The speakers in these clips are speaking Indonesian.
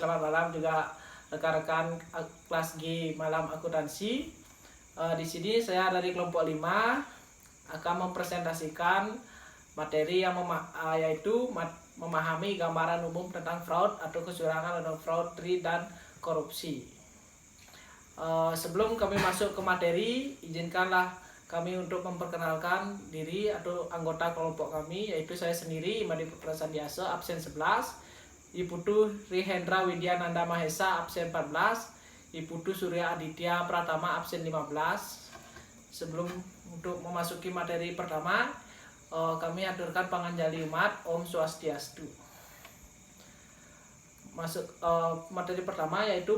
selamat malam juga rekan-rekan kelas G malam akuntansi. Di sini saya dari kelompok 5 akan mempresentasikan materi yang yaitu memahami gambaran umum tentang fraud atau kecurangan atau fraud, dan korupsi. Sebelum kami masuk ke materi, izinkanlah kami untuk memperkenalkan diri atau anggota kelompok kami, yaitu saya sendiri Imadi Putra Sandiasa, absen 11, Iputu Rihendra Widyananda Mahesa, absen 14, Iputu Surya Aditya Pratama, absen 15. Sebelum untuk memasuki materi pertama, kami aturkan panganjali umat, Om Swastiastu. Masuk materi pertama yaitu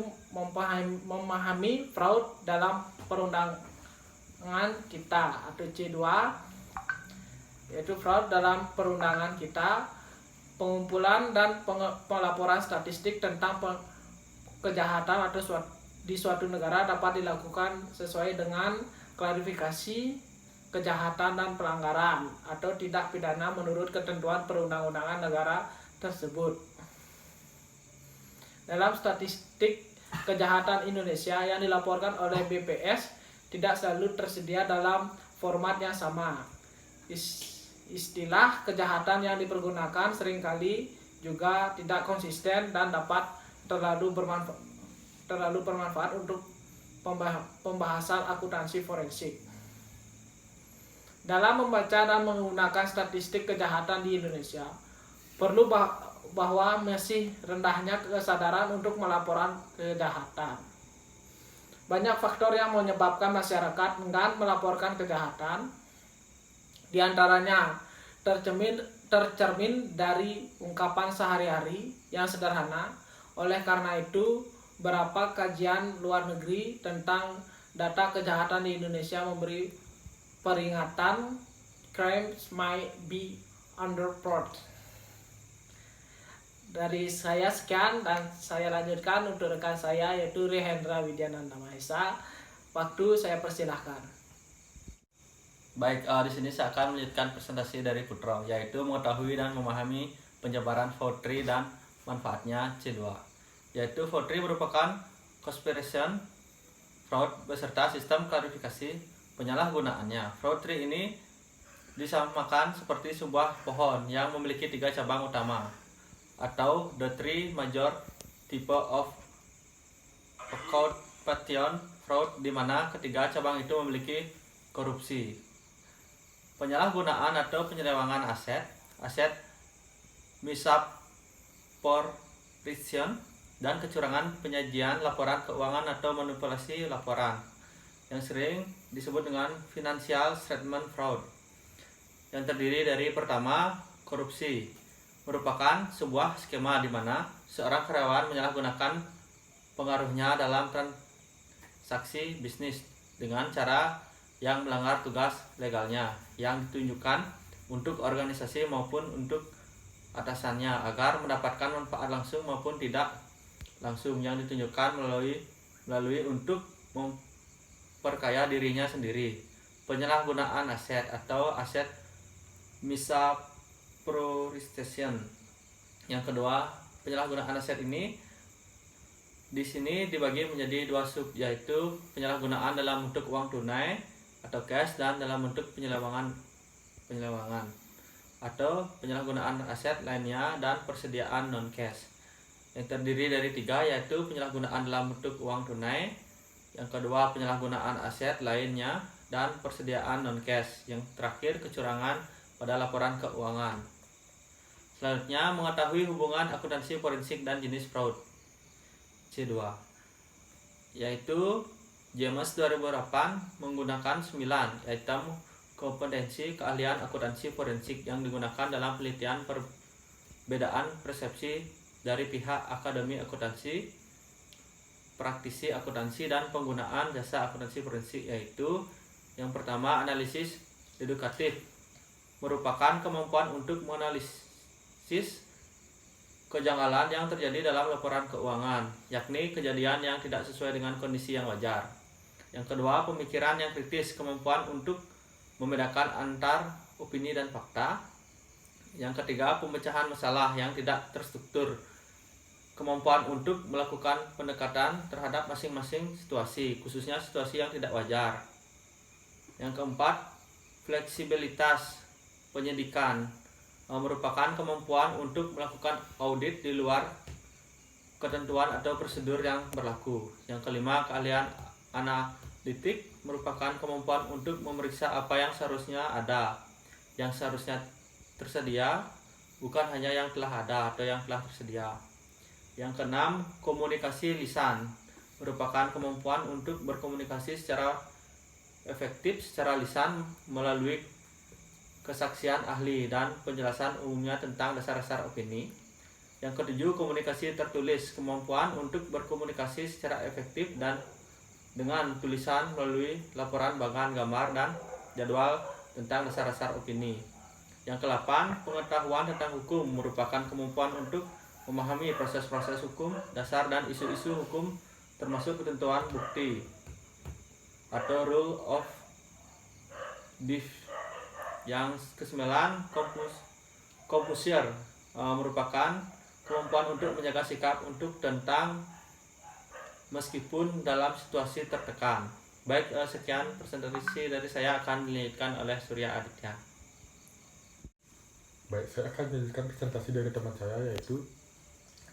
memahami fraud dalam perundangan kita atau C2, yaitu fraud dalam perundangan kita, pengumpulan dan pelaporan statistik tentang kejahatan atau di suatu negara dapat dilakukan sesuai dengan klarifikasi kejahatan dan pelanggaran atau tindak pidana menurut ketentuan perundang-undangan negara tersebut. Dalam statistik kejahatan Indonesia yang dilaporkan oleh BPS tidak selalu tersedia dalam format yang sama. Istilah kejahatan yang dipergunakan seringkali juga tidak konsisten dan dapat terlalu bermanfaat untuk pembahasan akuntansi forensik. Dalam membaca dan menggunakan statistik kejahatan di Indonesia, perlu bahwa masih rendahnya kesadaran untuk melaporkan kejahatan. Banyak faktor yang menyebabkan masyarakat enggan melaporkan kejahatan. Di antaranya tercermin dari ungkapan sehari-hari yang sederhana. Oleh karena itu, beberapa kajian luar negeri tentang data kejahatan di Indonesia memberi peringatan crimes might be underreported. Dari saya sekian dan saya lanjutkan untuk rekan saya yaitu Rihendra Widyananda Mahesa. Waktu saya persilahkan. Baik, di sini saya akan melanjutkan presentasi dari Putra, yaitu mengetahui dan memahami penyebaran fraud-free dan manfaatnya C2. Yaitu fraud-free merupakan conspiration fraud beserta sistem klarifikasi penyalahgunaannya. Fraud-free ini disamakan seperti sebuah pohon yang memiliki 3 cabang utama, atau the three major type of occupation fraud, di mana ketiga cabang itu memiliki korupsi, penyalahgunaan atau penyelewengan aset misappropriation, dan kecurangan penyajian laporan keuangan atau manipulasi laporan yang sering disebut dengan financial statement fraud, yang terdiri dari pertama, korupsi merupakan sebuah skema di mana seorang karyawan menyalahgunakan pengaruhnya dalam transaksi bisnis dengan cara yang melanggar tugas legalnya yang ditunjukkan untuk organisasi maupun untuk atasannya agar mendapatkan manfaat langsung maupun tidak langsung yang ditunjukkan melalui untuk memperkaya dirinya sendiri. Penyalahgunaan aset atau aset misappropriation. Yang kedua, penyalahgunaan aset ini di sini dibagi menjadi 2 sub, yaitu penyalahgunaan dalam bentuk uang tunai atau cash dan dalam bentuk penyelewengan atau penyalahgunaan aset lainnya dan persediaan non cash, yang terdiri dari 3, yaitu penyalahgunaan dalam bentuk uang tunai, yang kedua penyalahgunaan aset lainnya, dan persediaan non cash, yang terakhir kecurangan pada laporan keuangan. Selanjutnya, mengetahui hubungan akuntansi forensik dan jenis fraud C2, yaitu JMS 2008 menggunakan 9 item kompetensi keahlian akuntansi forensik yang digunakan dalam penelitian perbedaan persepsi dari pihak akademi akuntansi, praktisi akuntansi, dan penggunaan jasa akuntansi forensik, yaitu yang pertama, analisis dedukatif merupakan kemampuan untuk menganalisis kejanggalan yang terjadi dalam laporan keuangan, yakni kejadian yang tidak sesuai dengan kondisi yang wajar. Yang kedua, pemikiran yang kritis, kemampuan untuk membedakan antar opini dan fakta. Yang ketiga, pemecahan masalah yang tidak terstruktur, kemampuan untuk melakukan pendekatan terhadap masing-masing situasi, khususnya situasi yang tidak wajar. Yang keempat, fleksibilitas penyidikan merupakan kemampuan untuk melakukan audit di luar ketentuan atau prosedur yang berlaku. Yang kelima, keahlian analitik merupakan kemampuan untuk memeriksa apa yang seharusnya ada, yang seharusnya tersedia, bukan hanya yang telah ada atau yang telah tersedia. Yang keenam, komunikasi lisan merupakan kemampuan untuk berkomunikasi secara efektif secara lisan melalui kesaksian ahli dan penjelasan umumnya tentang dasar-dasar opini. Yang ketujuh, komunikasi tertulis, kemampuan untuk berkomunikasi secara efektif dan dengan tulisan melalui laporan bagan gambar dan jadwal tentang dasar-dasar opini. Yang kedelapan, pengetahuan tentang hukum merupakan kemampuan untuk memahami proses-proses hukum dasar dan isu-isu hukum termasuk ketentuan bukti atau rule of diff. Yang kesembilan, composure merupakan kemampuan untuk menjaga sikap untuk tentang meskipun dalam situasi tertekan. Baik, sekian presentasi dari saya, akan dilanjutkan oleh Surya Aditya. Baik, saya akan menjelaskan presentasi dari teman saya, yaitu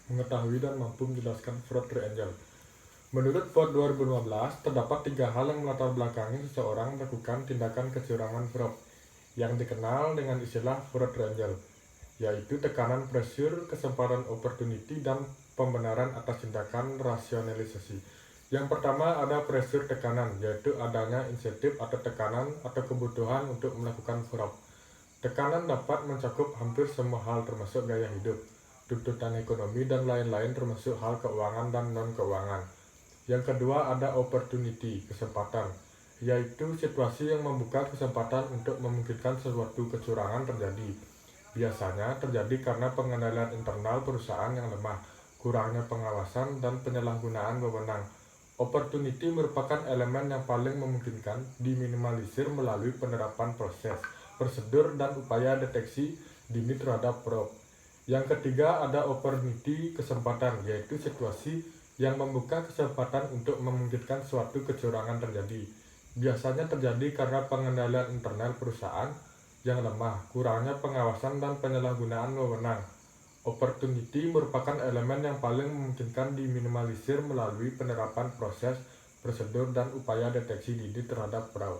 mengetahui dan mampu menjelaskan fraud triangle. Menurut Ford 2015, terdapat 3 hal yang melatar belakangi seseorang melakukan tindakan kecurangan fraud yang dikenal dengan istilah fraud triangle, yaitu tekanan pressure, kesempatan opportunity, dan pembenaran atas tindakan rasionalisasi. Yang pertama ada pressure tekanan, yaitu adanya insentif atau tekanan atau kebutuhan untuk melakukan fraud. Tekanan dapat mencakup hampir semua hal termasuk gaya hidup, tuntutan ekonomi, dan lain-lain termasuk hal keuangan dan non-keuangan. Yang kedua ada opportunity, kesempatan, yaitu situasi yang membuka kesempatan untuk memungkinkan sesuatu kecurangan terjadi. Biasanya terjadi karena pengendalian internal perusahaan yang lemah, kurangnya pengawasan, dan penyalahgunaan wewenang. Opportunity merupakan elemen yang paling memungkinkan diminimalisir melalui penerapan proses, prosedur, dan upaya deteksi dini terhadap fraud. Yang ketiga ada opportunity, kesempatan, yaitu situasi yang membuka kesempatan untuk memungkinkan suatu kecurangan terjadi. Biasanya terjadi karena pengendalian internal perusahaan yang lemah, kurangnya pengawasan, dan penyalahgunaan wewenang. Opportunity merupakan elemen yang paling memungkinkan diminimalisir melalui penerapan proses, prosedur, dan upaya deteksi dini terhadap fraud.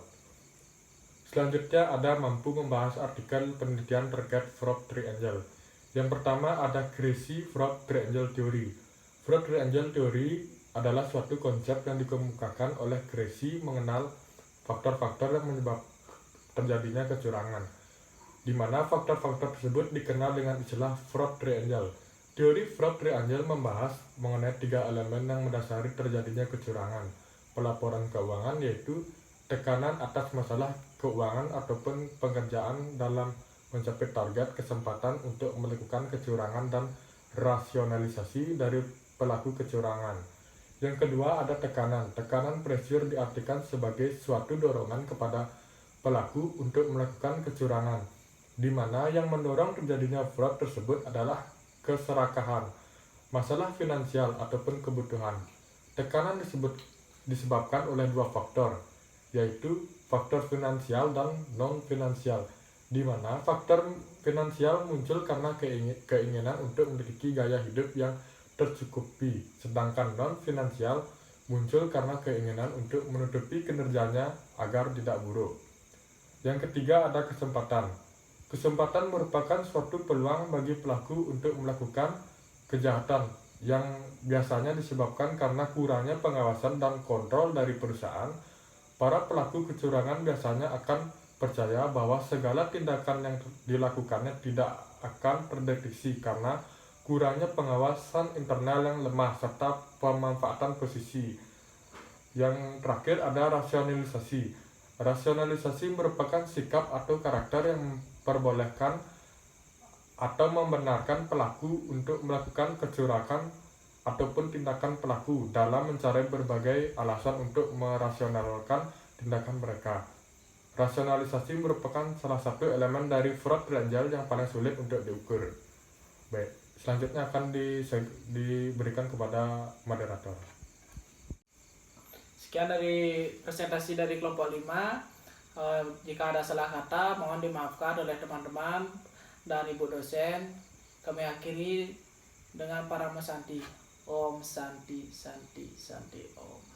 Selanjutnya ada mampu membahas artikel penelitian terkait fraud triangle. Yang pertama ada Gracie Fraud Triangle Theory. Fraud Triangle Theory adalah suatu konsep yang dikemukakan oleh Gracie mengenal faktor-faktor yang menyebabkan terjadinya kecurangan, di mana faktor-faktor tersebut dikenal dengan istilah fraud triangle. Teori fraud triangle membahas mengenai 3 elemen yang mendasari terjadinya kecurangan. Pelaporan keuangan, yaitu tekanan atas masalah keuangan ataupun pengerjaan dalam mencapai target, kesempatan untuk melakukan kecurangan, dan rasionalisasi dari pelaku kecurangan. Yang kedua ada tekanan. Tekanan pressure diartikan sebagai suatu dorongan kepada pelaku untuk melakukan kecurangan, di mana yang mendorong terjadinya fraud tersebut adalah keserakahan, masalah finansial, ataupun kebutuhan. Tekanan disebabkan oleh 2 faktor, yaitu faktor finansial dan non-finansial, di mana faktor finansial muncul karena keinginan untuk memiliki gaya hidup yang tercukupi, sedangkan non-finansial muncul karena keinginan untuk menutupi kinerjanya agar tidak buruk. Yang ketiga ada kesempatan. Kesempatan merupakan suatu peluang bagi pelaku untuk melakukan kejahatan yang biasanya disebabkan karena kurangnya pengawasan dan kontrol dari perusahaan. Para pelaku kecurangan biasanya akan percaya bahwa segala tindakan yang dilakukannya tidak akan terdeteksi karena kurangnya pengawasan internal yang lemah serta pemanfaatan posisi. Yang terakhir ada rasionalisasi. Rasionalisasi merupakan sikap atau karakter yang memperbolehkan atau membenarkan pelaku untuk melakukan kecurangan ataupun tindakan pelaku dalam mencari berbagai alasan untuk merasionalkan tindakan mereka. Rasionalisasi merupakan salah satu elemen dari fraud triangle yang paling sulit untuk diukur. Baik. selanjutnya akan diberikan kepada moderator. Sekian dari presentasi dari kelompok 5. Jika ada salah kata mohon dimaafkan oleh teman-teman dan ibu dosen. Kami akhiri dengan para Santi. Om Santi Santi Santi Om.